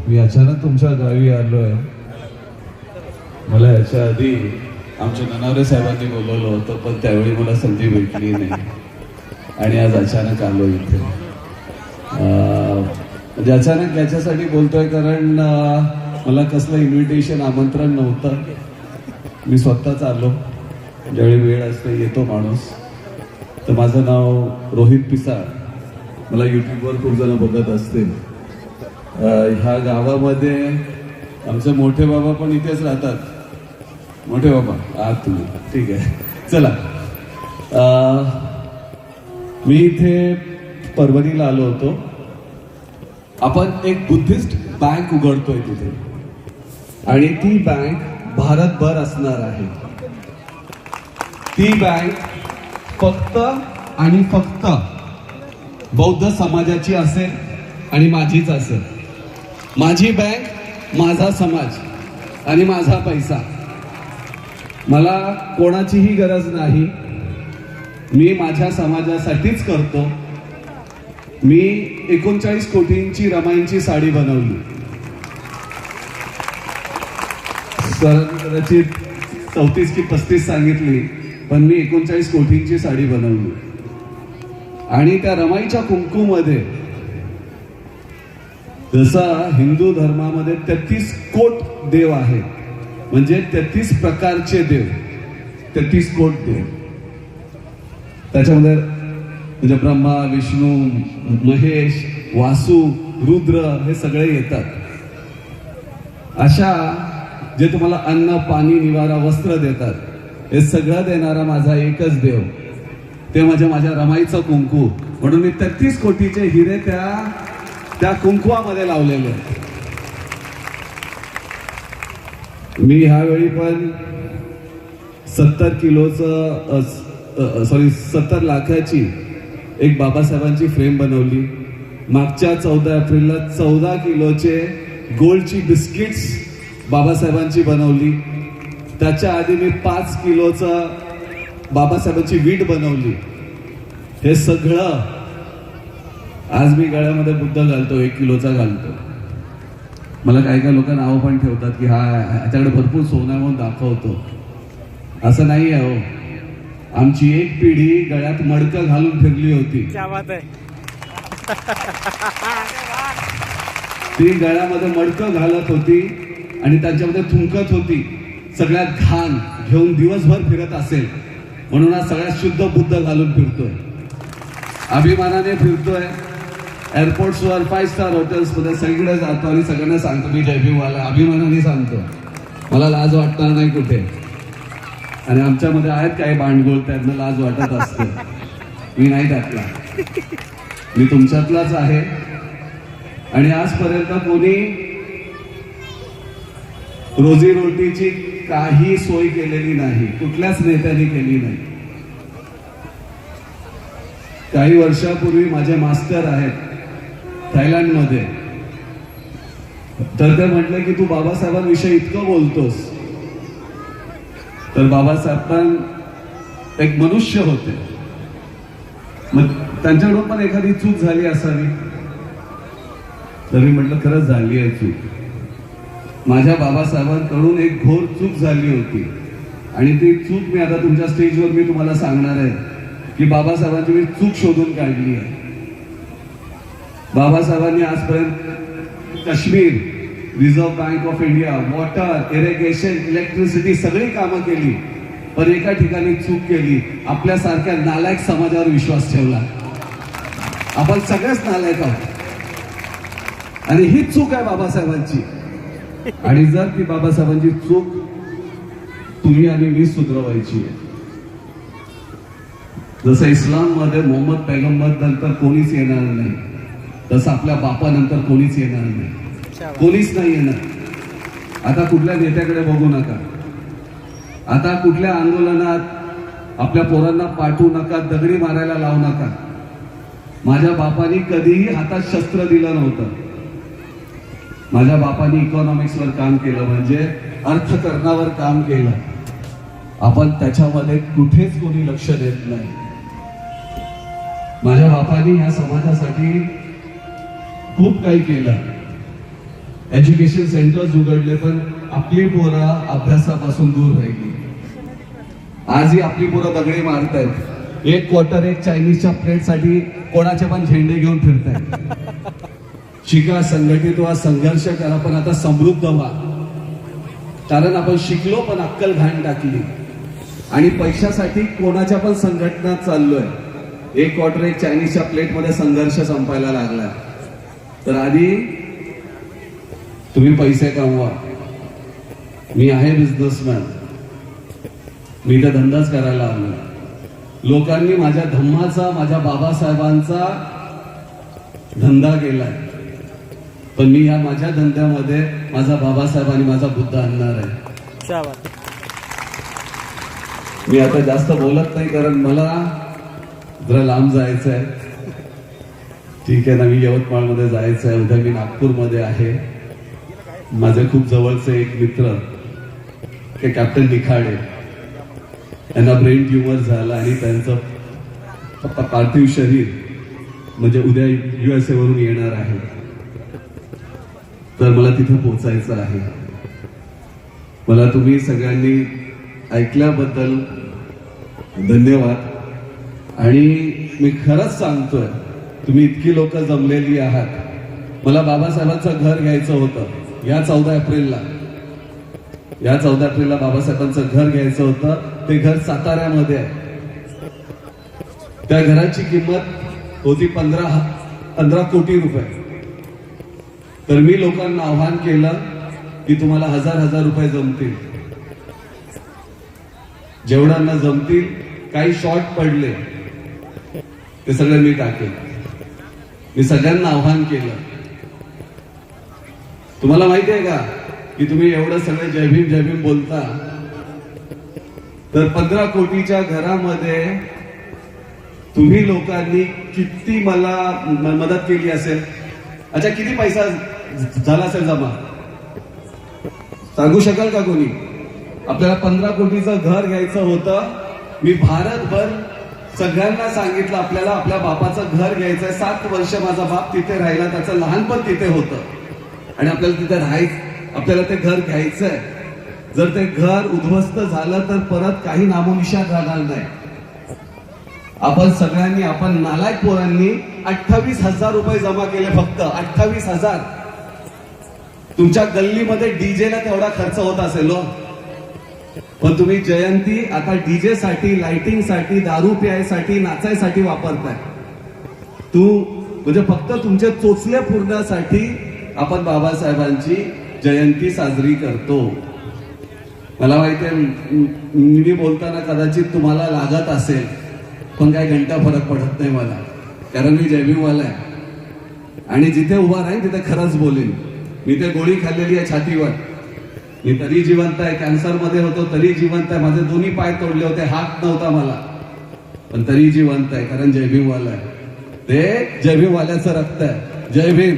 मी अचानक तुमच्या गावी आलोय. मला याच्या आधी आमच्या ननावरे साहेबांनी बोलवलं होतं, पण त्यावेळी मला संधी भेटली नाही आणि आज अचानक आलो इथे. म्हणजे अचानक याच्यासाठी बोलतोय कारण मला कसलं इन्व्हिटेशन आमंत्रण नव्हतं. मी स्वतःच आलो. ज्यावेळी वेळ असते येतो माणूस. तर माझं नाव रोहित पिसाळ. मला यूट्यूबवर खूप जण बघत असतील. ह्या गावामध्ये आमचे मोठे बाबा पण इथेच राहतात. मोठे बाबा आहात तुम्ही? ठीक आहे, चला. मी इथे परभणीला आलो होतो. आपण एक बुद्धिस्ट बँक उघडतोय तिथे आणि ती बँक भारतभर असणार आहे. ती बँक फक्त आणि फक्त बौद्ध समाजाची असेल आणि माझीच असेल. माझी बँक, माझा समाज आणि माझा पैसा. मला कोणाचीही गरज नाही. मी माझ्या समाजासाठीच करतो. मी 39 कोटींची रमाईंची साडी बनवली. कदाचित 34 की 35 सांगितली, पण मी 39 कोटींची साडी बनवली. आणि त्या रमाईच्या कुंकूमध्ये जसा हिंदू धर्मामध्ये 33 कोट देव आहेत, म्हणजे 33 प्रकारचे देव, 33 कोट देव. त्याच्यामध्ये म्हणजे ब्रह्मा, विष्णू, महेश, वासू, रुद्र हे सगळे येतात. अशा जे तुम्हाला अन्न, पाणी, निवारा, वस्त्र देतात, हे सगळं देणारा माझा एकच देव, ते म्हणजे माझ्या रमाईचं कुंकू. म्हणून मी 33 कोटीचे हिरे त्या कुंकुवामध्ये लावलेले. मी ह्यावेळी पण 70 लाखाची एक बाबासाहेबांची फ्रेम बनवली. मागच्या 14 एप्रिलला 14 किलोचे गोल्डची बिस्किट्स बाबासाहेबांची बनवली. त्याच्या आधी मी 5 किलोचा बाबासाहेबांची वीट बनवली. हे सगळं आज मी गळ्यामध्ये बुद्ध घालतो, 1 किलोचा घालतो. मला काही काही लोक नावं पण ठेवतात की हा ह्याच्याकडे भरपूर सोनं म्हणून दाखवतो. असं नाही आहे हो. आमची एक पिढी गळ्यात मडकं घालून फिरली होती. ती गळ्यामध्ये मडकं घालत होती आणि त्यांच्यामध्ये थुंकत होती. सगळ्यात घाण घेऊन दिवसभर फिरत असेल. म्हणून आज सगळ्यात शुद्ध बुद्ध घालून फिरतोय, अभिमानाने फिरतोय. एअरपोर्ट्सवर, 5 स्टार हॉटेल्समध्ये सगळीकडे जातो आणि सगळ्यांना सांगतो मी जय भीमवाला, अभिमानाने सांगतो. मला लाज वाटणार नाही कुठे. आणि आमच्यामध्ये आहेत काही बांडगोळ, त्यांना लाज वाटत असते. मी नाही त्यातला. मी तुमच्यातलाच आहे. आणि आजपर्यंत कोणी रोजीरोटीची काही सोय केलेली नाही, कुठल्याच नेत्याने केली नाही. काही वर्षापूर्वी माझे मास्टर आहेत थायलंडमध्ये, तर ते म्हटलं की तू बाबासाहेबांविषयी इतकं बोलतोस. तर बाबासाहेब पण एक मनुष्य होते. मग त्यांच्याकडून पण एखादी चूक झाली असावी. तर मी म्हटलं खरंच झाली आहे चूक. माझ्या बाबासाहेबांकडून एक घोर चूक झाली होती आणि ती चूक मी आता तुमच्या स्टेजवर मी तुम्हाला सांगणार आहे की बाबासाहेबांची मी चूक शोधून काढली आहे. बाबासाहेबांनी आजपर्यंत Kashmir, reserve bank of India, water, irrigation, electricity सगळी कामं केली. पण एका ठिकाणी चूक केली. आपल्यासारख्या नालायक समाजावर विश्वास ठेवला. आपण सगळेच नालायक आहोत आणि ही चूक आहे बाबासाहेबांची. आणि जर ती बाबासाहेबांची चूक तुम्ही आणि मी सुधरवायची आहे. जसं इस्लाम मध्ये मोहम्मद पैगंबर नंतर कोणीच येणार नाही, तसं आपल्या बापानंतर कोणीच येणार नाही. कोणीच नाही येणार. आता कुठल्या नेत्याकडे बघू नका. आता कुठल्या आंदोलनात आपल्या पोरांना पाठवू नका, दगडी मारायला लावू नका. माझ्या बापानी कधीही हातात शस्त्र दिलं नव्हतं. माझ्या बापानी इकॉनॉमिक्सवर काम केलं, म्हणजे अर्थकारणावर काम केलं. आपण त्याच्यामध्ये कुठेच कोणी लक्ष देत नाही. माझ्या बापानी या समाजासाठी खूप काही केलं. एज्युकेशन सेंटर्स उघडले, पण आपली पोरं अभ्यासापासून दूर राहिली. आजही आपली पोरं दगडी मारतायत. एक क्वार्टर एक चायनीजच्या प्लेटसाठी कोणाचे पण झेंडे घेऊन फिरतायत. शिका, संघटित व्हा, संघर्ष करा, पण आता समृद्ध व्हा. कारण आपण शिकलो पण अक्कल घाण टाकली आणि पैशासाठी कोणाच्या पण संघटनात चाललोय. एक क्वार्टर एक चायनीजच्या प्लेटमध्ये संघर्ष संपायला लागला. तर आधी तुम्ही पैसे कमवा. मी आहे बिझनेसमॅन, मी तर धंदाच करायला आलो. लोकांनी माझ्या धम्माचा, माझ्या बाबासाहेबांचा धंदा केलाय, पण मी या माझ्या धंद्यामध्ये माझा बाबासाहेब आणि माझा बुद्ध आणणार आहे. मी आता जास्त बोलत नाही, कारण मला जरा लांब जायचं आहे. ठीक आहे ना, मी यवतमाळमध्ये जायचं आहे, उद्या मी नागपूरमध्ये आहे. माझे खूप जवळचे एक मित्र ते कॅप्टन निखाडे, यांना ब्रेन ट्युमर झाला आणि त्यांचं पार्थिव शरीर म्हणजे उद्या USA वरून येणार आहे. तर मला तिथे पोहोचायचं आहे. मला तुम्ही सगळ्यांनी ऐकल्याबद्दल धन्यवाद. आणि मी खरंच सांगतोय, तुम्ही इतकी लोक जमलेली आहात. मला बाबासाहेबांचं घर घ्यायचं होतं. या 14 एप्रिलला बाबासाहेबांचं घर घ्यायचं होतं. ते घर साताऱ्यामध्ये आहे. त्या घराची किंमत होती 15 कोटी रुपये. तर मी लोकांना आव्हान केलं की तुम्हाला 1000 रुपये जमतील, जेवढ्यांना जमतील. काही शॉर्ट पडले ते सगळं मी टाकेल. मी सगळ्यांना आव्हान केलं. तुम्हाला माहिती आहे का की तुम्ही एवढं सगळं जय भीम बोलता, तर 15 कोटीच्या घरामध्ये तुम्ही लोकांनी किती मला मदत केली असेल? अच्छा, किती पैसा झाला असेल जमा? सांगू शकाल का कोणी? आपल्याला 15 कोटीचं घर घ्यायचं होतं. मी भारतभर सगळ्यांना सांगितलं आपल्याला आपल्या बापाचं घर घ्यायचंय. 7 वर्ष माझा बाप तिथे राहिला, त्याचं लहानपण तिथे होतं आणि आपल्याला तिथे राहायचं, आपल्याला ते घर घ्यायचंय. जर ते घर उद्ध्वस्त झालं तर परत काही नामोनिशाण राहणार नाही. आपण सगळ्यांनी, आपण नालायक पोरांनी 28,000 रुपये जमा केले, फक्त 28,000. तुमच्या गल्लीमध्ये डीजेला तेवढा खर्च होत असेल हो, पण तुम्ही जयंती आता डीजे साठी, लाइटिंग साठी, दारू प्यायसाठी, नाचायसाठी वापरताय. म्हणजे फक्त तुमचे चोचले पुरण्यासाठी आपण बाबासाहेबांची जयंती साजरी करतो. मला माहिती आहे मी बोलताना कदाचित तुम्हाला लागत असेल, पण काय घंटा फरक पडत नाही मला, कारण मी जयभीमवाला आहे आणि जिथे उभा राहीन तिथे खरंच बोलेन. मी ते गोळी खाल्लेली आहे छातीवर, मी तरी जिवंत आहे. कॅन्सर मध्ये होतो तरी जिवंत आहे. माझे दोन्ही पाय तोडले होते, हात नव्हता मला, पण तरी जिवंत आहे, कारण जयभीमवाला आहे. ते जयभीमवाल्याचं रक्त आहे. जय भीम.